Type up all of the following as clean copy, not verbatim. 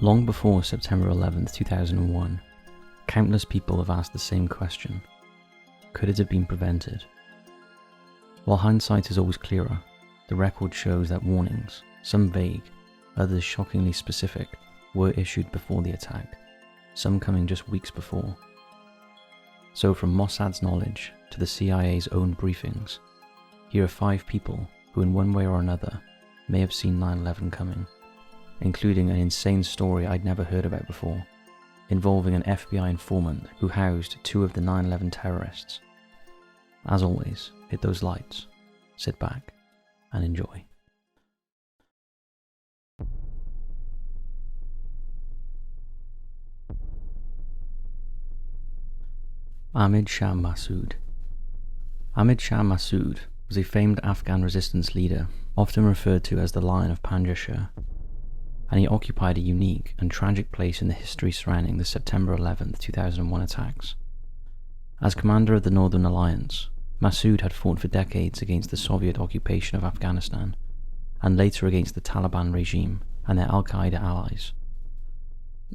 Long before September 11, 2001, countless people have asked the same question. Could it have been prevented? While hindsight is always clearer, the record shows that warnings, some vague, others shockingly specific, were issued before the attack, some coming just weeks before. So from Mossad's knowledge to the CIA's own briefings, here are 5 people who in one way or another may have seen 9/11 coming, including an insane story I'd never heard about before, involving an FBI informant who housed 2 of the 9/11 terrorists. As always, hit those lights, sit back, and enjoy. Ahmad Shah Massoud. Ahmad Shah Massoud was a famed Afghan resistance leader, often referred to as the Lion of Panjshir, and he occupied a unique and tragic place in the history surrounding the September 11, 2001 attacks. As commander of the Northern Alliance, Massoud had fought for decades against the Soviet occupation of Afghanistan, and later against the Taliban regime and their Al-Qaeda allies.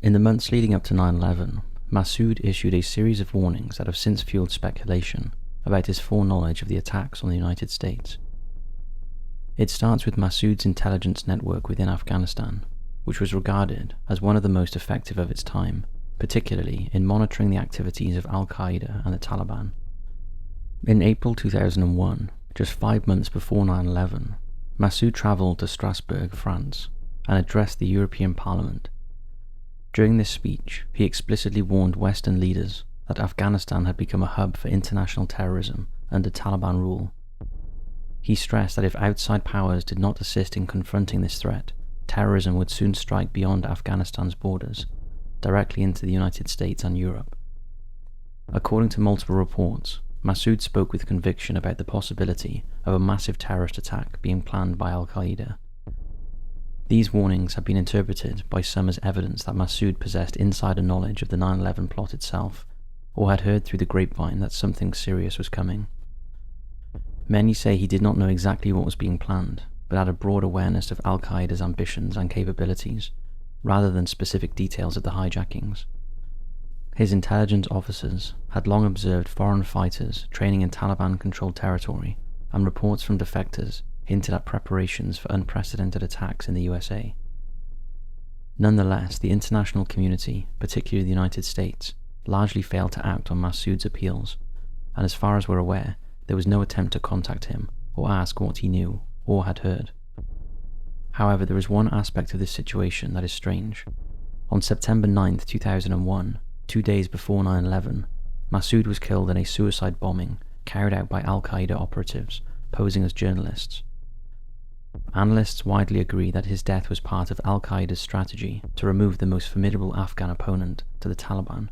In the months leading up to 9/11, Massoud issued a series of warnings that have since fueled speculation about his foreknowledge of the attacks on the United States. It starts with Massoud's intelligence network within Afghanistan, which was regarded as one of the most effective of its time, particularly in monitoring the activities of Al-Qaeda and the Taliban. In April 2001, just 5 months before 9/11, Massoud travelled to Strasbourg, France, and addressed the European Parliament. During this speech, he explicitly warned Western leaders that Afghanistan had become a hub for international terrorism under Taliban rule. He stressed that if outside powers did not assist in confronting this threat, terrorism would soon strike beyond Afghanistan's borders, directly into the United States and Europe. According to multiple reports, Massoud spoke with conviction about the possibility of a massive terrorist attack being planned by Al-Qaeda. These warnings have been interpreted by some as evidence that Massoud possessed insider knowledge of the 9/11 plot itself, or had heard through the grapevine that something serious was coming. Many say he did not know exactly what was being planned, but had a broad awareness of Al-Qaeda's ambitions and capabilities, rather than specific details of the hijackings. His intelligence officers had long observed foreign fighters training in Taliban-controlled territory, and reports from defectors hinted at preparations for unprecedented attacks in the USA. Nonetheless, the international community, particularly the United States, largely failed to act on Massoud's appeals, and as far as we're aware, there was no attempt to contact him or ask what he knew or had heard. However, there is one aspect of this situation that is strange. On September 9, 2001, 2 days before 9/11, Massoud was killed in a suicide bombing carried out by Al-Qaeda operatives posing as journalists. Analysts widely agree that his death was part of Al-Qaeda's strategy to remove the most formidable Afghan opponent to the Taliban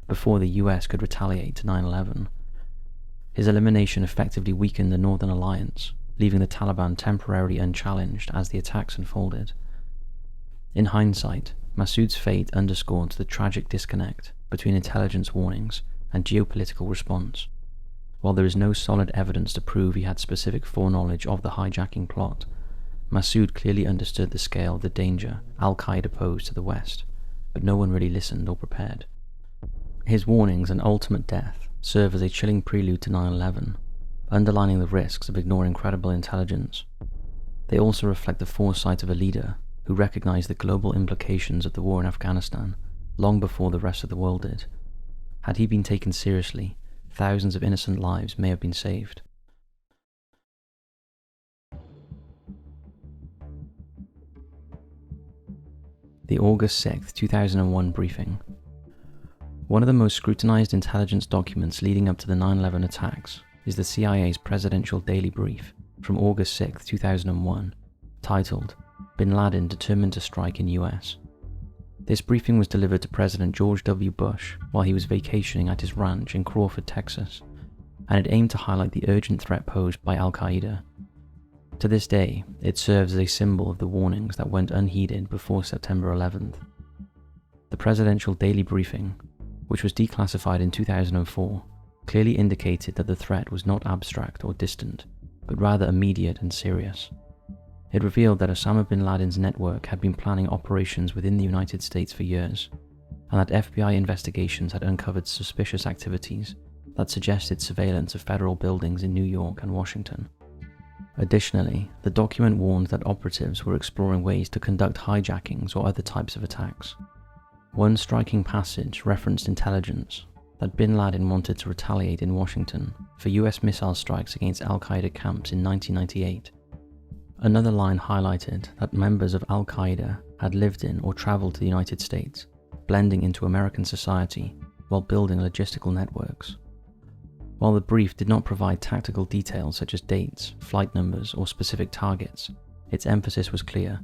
before the US could retaliate to 9/11. His elimination effectively weakened the Northern Alliance, leaving the Taliban temporarily unchallenged as the attacks unfolded. In hindsight, Massoud's fate underscores the tragic disconnect between intelligence warnings and geopolitical response. While there is no solid evidence to prove he had specific foreknowledge of the hijacking plot, Massoud clearly understood the scale of the danger Al-Qaeda posed to the West, but no one really listened or prepared. His warnings and ultimate death serve as a chilling prelude to 9/11, underlining the risks of ignoring credible intelligence. They also reflect the foresight of a leader who recognized the global implications of the war in Afghanistan long before the rest of the world did. Had he been taken seriously, thousands of innocent lives may have been saved. The August 6, 2001 briefing. One of the most scrutinized intelligence documents leading up to the 9/11 attacks is the CIA's Presidential Daily Brief from August 6, 2001, titled Bin Laden Determined to Strike in US. This briefing was delivered to President George W. Bush while he was vacationing at his ranch in Crawford, Texas, and it aimed to highlight the urgent threat posed by Al-Qaeda. To this day, it serves as a symbol of the warnings that went unheeded before September 11th. The Presidential Daily Briefing, which was declassified in 2004, clearly indicated that the threat was not abstract or distant, but rather immediate and serious. It revealed that Osama bin Laden's network had been planning operations within the United States for years, and that FBI investigations had uncovered suspicious activities that suggested surveillance of federal buildings in New York and Washington. Additionally, the document warned that operatives were exploring ways to conduct hijackings or other types of attacks. One striking passage referenced intelligence that bin Laden wanted to retaliate in Washington for US missile strikes against Al-Qaeda camps in 1998. Another line highlighted that members of Al-Qaeda had lived in or traveled to the United States, blending into American society while building logistical networks. While the brief did not provide tactical details such as dates, flight numbers, or specific targets, its emphasis was clear.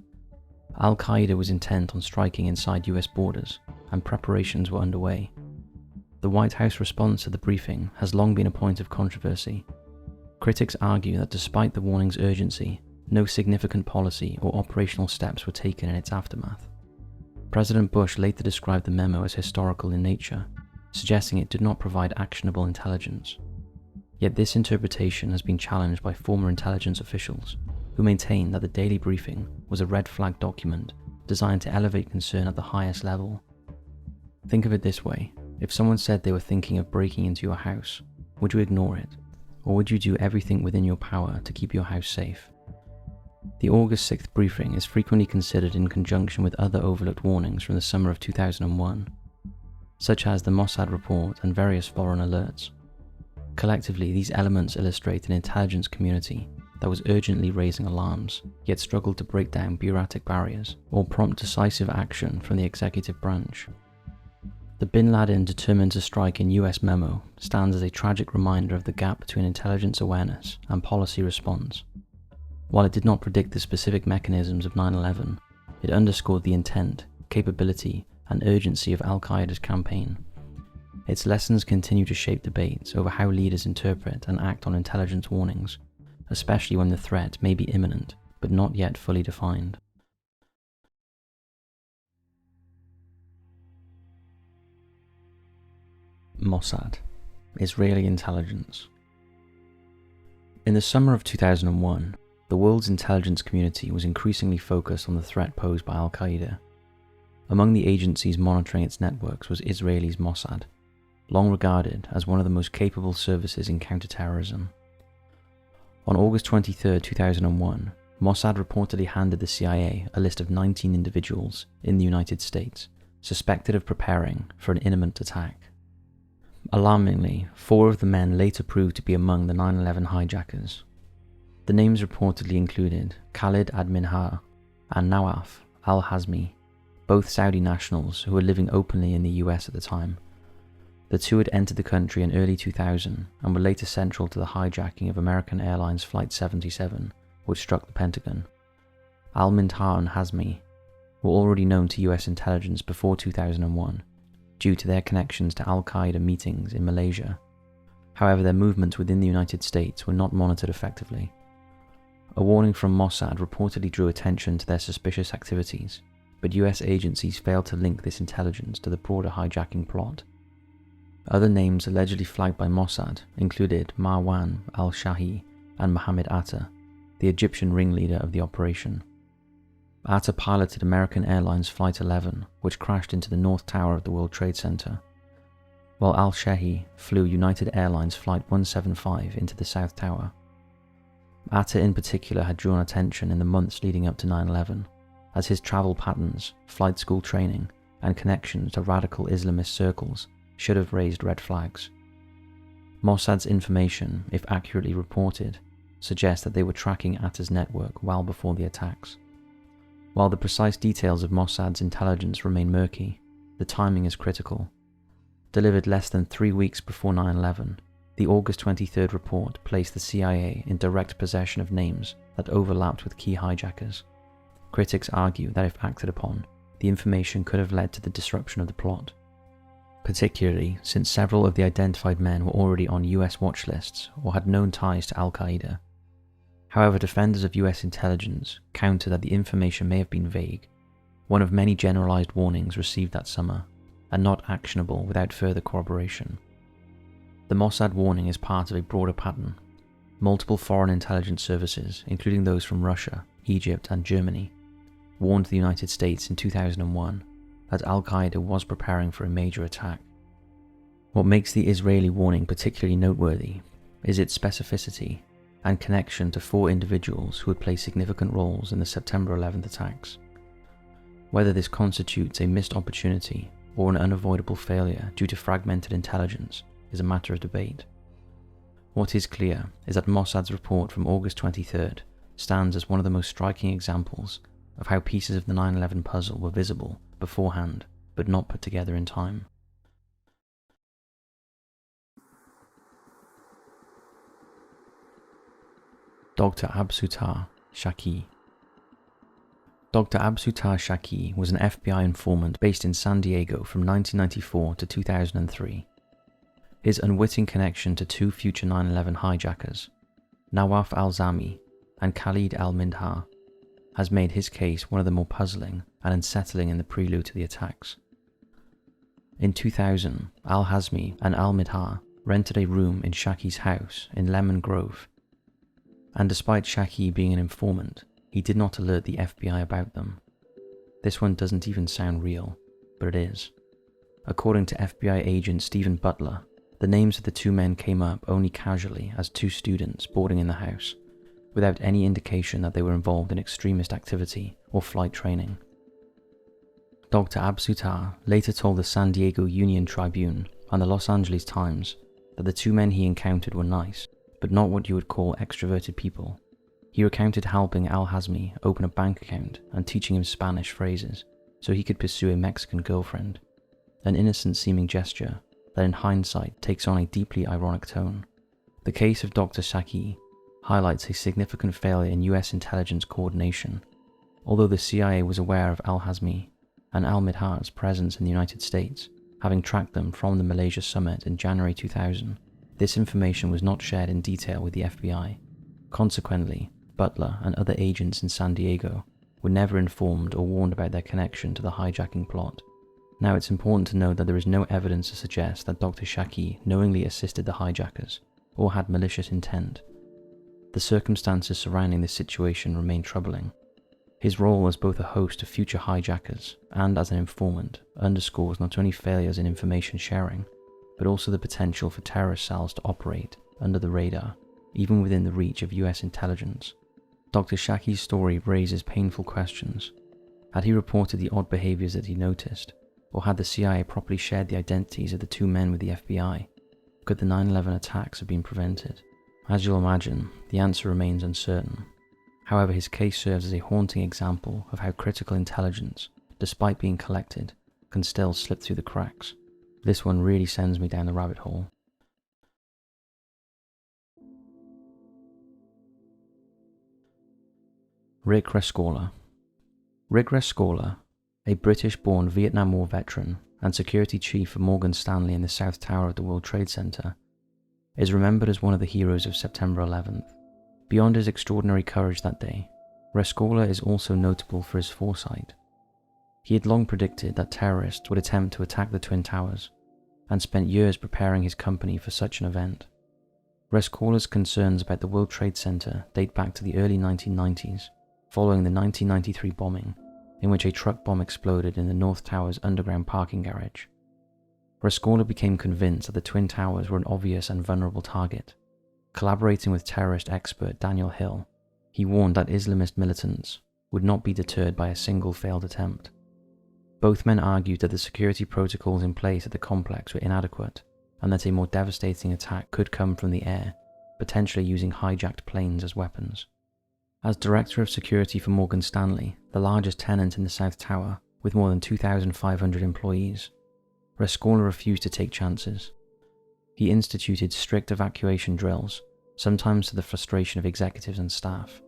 Al-Qaeda was intent on striking inside US borders, and preparations were underway. The White House response to the briefing has long been a point of controversy. Critics argue that despite the warning's urgency, no significant policy or operational steps were taken in its aftermath. President Bush later described the memo as historical in nature, suggesting it did not provide actionable intelligence. Yet this interpretation has been challenged by former intelligence officials, who maintain that the daily briefing was a red flag document designed to elevate concern at the highest level. Think of it this way: if someone said they were thinking of breaking into your house, would you ignore it? Or would you do everything within your power to keep your house safe? The August 6th briefing is frequently considered in conjunction with other overlooked warnings from the summer of 2001, such as the Mossad report and various foreign alerts. Collectively, these elements illustrate an intelligence community that was urgently raising alarms, yet struggled to break down bureaucratic barriers or prompt decisive action from the executive branch. The bin Laden determined to strike in US memo stands as a tragic reminder of the gap between intelligence awareness and policy response. While it did not predict the specific mechanisms of 9/11, it underscored the intent, capability, and urgency of Al-Qaeda's campaign. Its lessons continue to shape debates over how leaders interpret and act on intelligence warnings, especially when the threat may be imminent but not yet fully defined. Mossad, Israeli intelligence. In the summer of 2001, the world's intelligence community was increasingly focused on the threat posed by Al-Qaeda. Among the agencies monitoring its networks was Israel's Mossad, long regarded as one of the most capable services in counterterrorism. On August 23, 2001, Mossad reportedly handed the CIA a list of 19 individuals in the United States suspected of preparing for an imminent attack. Alarmingly, 4 of the men later proved to be among the 9/11 hijackers. The names reportedly included Khalid ad-Minhar and Nawaf al-Hazmi, both Saudi nationals who were living openly in the US at the time. The two had entered the country in early 2000 and were later central to the hijacking of American Airlines Flight 77, which struck the Pentagon. Al-Minhar and Hazmi were already known to US intelligence before 2001, due to their connections to Al-Qaeda meetings in Malaysia. However, their movements within the United States were not monitored effectively. A warning from Mossad reportedly drew attention to their suspicious activities, but US agencies failed to link this intelligence to the broader hijacking plot. Other names allegedly flagged by Mossad included Marwan al-Shahi and Mohammed Atta, the Egyptian ringleader of the operation. Atta piloted American Airlines Flight 11, which crashed into the North Tower of the World Trade Center, while al-Shahi flew United Airlines Flight 175 into the South Tower. Atta in particular had drawn attention in the months leading up to 9/11, as his travel patterns, flight school training, and connections to radical Islamist circles should have raised red flags. Mossad's information, if accurately reported, suggests that they were tracking Atta's network well before the attacks. While the precise details of Mossad's intelligence remain murky, the timing is critical. Delivered less than 3 weeks before 9/11, the August 23rd report placed the CIA in direct possession of names that overlapped with key hijackers. Critics argue that if acted upon, the information could have led to the disruption of the plot, particularly since several of the identified men were already on US watch lists or had known ties to Al-Qaeda. However, defenders of US intelligence counter that the information may have been vague, one of many generalized warnings received that summer, and not actionable without further corroboration. The Mossad warning is part of a broader pattern. multiple foreign intelligence services, including those from Russia, Egypt, and Germany, warned the United States in 2001 that Al-Qaeda was preparing for a major attack. What makes the Israeli warning particularly noteworthy is its specificity and connection to 4 individuals who would play significant roles in the September 11th attacks. Whether this constitutes a missed opportunity or an unavoidable failure due to fragmented intelligence is a matter of debate. What is clear is that Mossad's report from August 23rd stands as one of the most striking examples of how pieces of the 9/11 puzzle were visible beforehand but not put together in time. Dr. Abdussattar Shaikh. Dr. Abdussattar Shaikh was an FBI informant based in San Diego from 1994 to 2003. His unwitting connection to 2 future 9/11 hijackers, Nawaf al-Zami and Khalid al-Mindhar, has made his case one of the more puzzling and unsettling in the prelude to the attacks. In 2000, al-Hazmi and al-Mindhar rented a room in Shaikh's house in Lemon Grove, and despite Shaikh being an informant, he did not alert the FBI about them. This one doesn't even sound real, but it is. According to FBI agent Stephen Butler, the names of the 2 men came up only casually as 2 students boarding in the house, without any indication that they were involved in extremist activity or flight training. Dr. Abdussattar later told the San Diego Union Tribune and the Los Angeles Times that the 2 men he encountered were nice, but not what you would call extroverted people. He recounted helping al-Hazmi open a bank account and teaching him Spanish phrases so he could pursue a Mexican girlfriend, an innocent-seeming gesture that in hindsight takes on a deeply ironic tone. The case of Dr. Shaikh highlights a significant failure in US intelligence coordination. Although the CIA was aware of al-Hazmi and al-Mindhar's presence in the United States, having tracked them from the Malaysia summit in January 2000, this information was not shared in detail with the FBI. Consequently, Butler and other agents in San Diego were never informed or warned about their connection to the hijacking plot. Now, it's important to note that there is no evidence to suggest that Dr. Shaikh knowingly assisted the hijackers or had malicious intent. The circumstances surrounding this situation remain troubling. His role as both a host of future hijackers and as an informant underscores not only failures in information sharing, but also the potential for terrorist cells to operate under the radar, even within the reach of US intelligence. Dr. Shaikh's story raises painful questions. Had he reported the odd behaviors that he noticed, or had the CIA properly shared the identities of the 2 men with the FBI? Could the 9/11 attacks have been prevented? As you'll imagine, the answer remains uncertain. However, his case serves as a haunting example of how critical intelligence, despite being collected, can still slip through the cracks. This one really sends me down the rabbit hole. Rick Rescorla. Rick Rescorla, a British-born Vietnam War veteran and security chief for Morgan Stanley in the South Tower of the World Trade Center, is remembered as one of the heroes of September 11th. Beyond his extraordinary courage that day, Rescorla is also notable for his foresight. He had long predicted that terrorists would attempt to attack the Twin Towers, and spent years preparing his company for such an event. Rescorla's concerns about the World Trade Center date back to the early 1990s, following the 1993 bombing, in which a truck bomb exploded in the North Tower's underground parking garage. Rescorla became convinced that the Twin Towers were an obvious and vulnerable target. Collaborating with terrorist expert Daniel Hill, he warned that Islamist militants would not be deterred by a single failed attempt. Both men argued that the security protocols in place at the complex were inadequate, and that a more devastating attack could come from the air, potentially using hijacked planes as weapons. As Director of Security for Morgan Stanley, the largest tenant in the South Tower, with more than 2,500 employees, Rescorla refused to take chances. He instituted strict evacuation drills, sometimes to the frustration of executives and staff.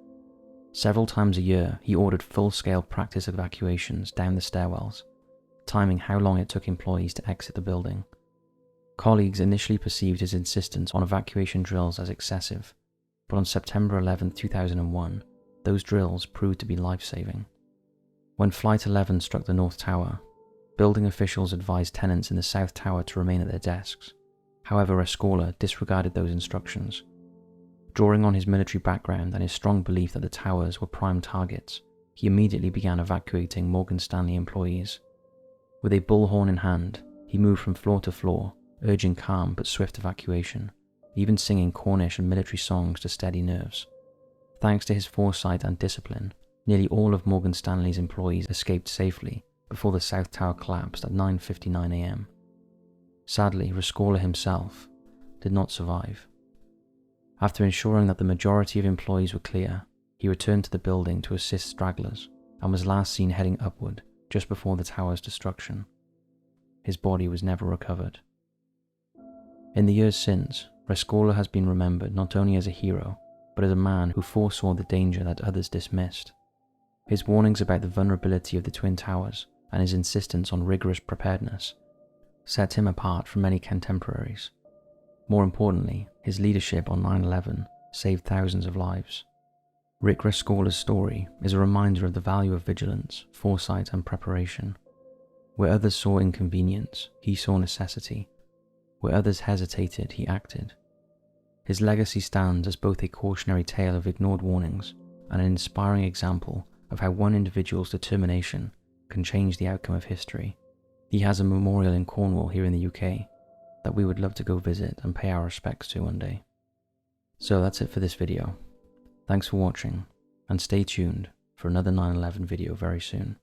Several times a year, he ordered full-scale practice evacuations down the stairwells, timing how long it took employees to exit the building. Colleagues initially perceived his insistence on evacuation drills as excessive, but on September 11, 2001, those drills proved to be life-saving. When Flight 11 struck the North Tower, building officials advised tenants in the South Tower to remain at their desks. However, Rescorla disregarded those instructions. Drawing on his military background and his strong belief that the towers were prime targets, he immediately began evacuating Morgan Stanley employees. With a bullhorn in hand, he moved from floor to floor, urging calm but swift evacuation, even singing Cornish and military songs to steady nerves. Thanks to his foresight and discipline, nearly all of Morgan Stanley's employees escaped safely before the South Tower collapsed at 9:59 a.m. Sadly, Rescorla himself did not survive. After ensuring that the majority of employees were clear, he returned to the building to assist stragglers and was last seen heading upward just before the tower's destruction. His body was never recovered. In the years since, Rescorla has been remembered not only as a hero, but as a man who foresaw the danger that others dismissed. His warnings about the vulnerability of the Twin Towers and his insistence on rigorous preparedness set him apart from many contemporaries. More importantly, his leadership on 9/11 saved thousands of lives. Rick Rescorla's story is a reminder of the value of vigilance, foresight, and preparation. Where others saw inconvenience, he saw necessity. Where others hesitated, he acted. His legacy stands as both a cautionary tale of ignored warnings and an inspiring example of how one individual's determination can change the outcome of history. He has a memorial in Cornwall here in the UK that we would love to go visit and pay our respects to one day. So that's it for this video. Thanks for watching, and stay tuned for another 9/11 video very soon.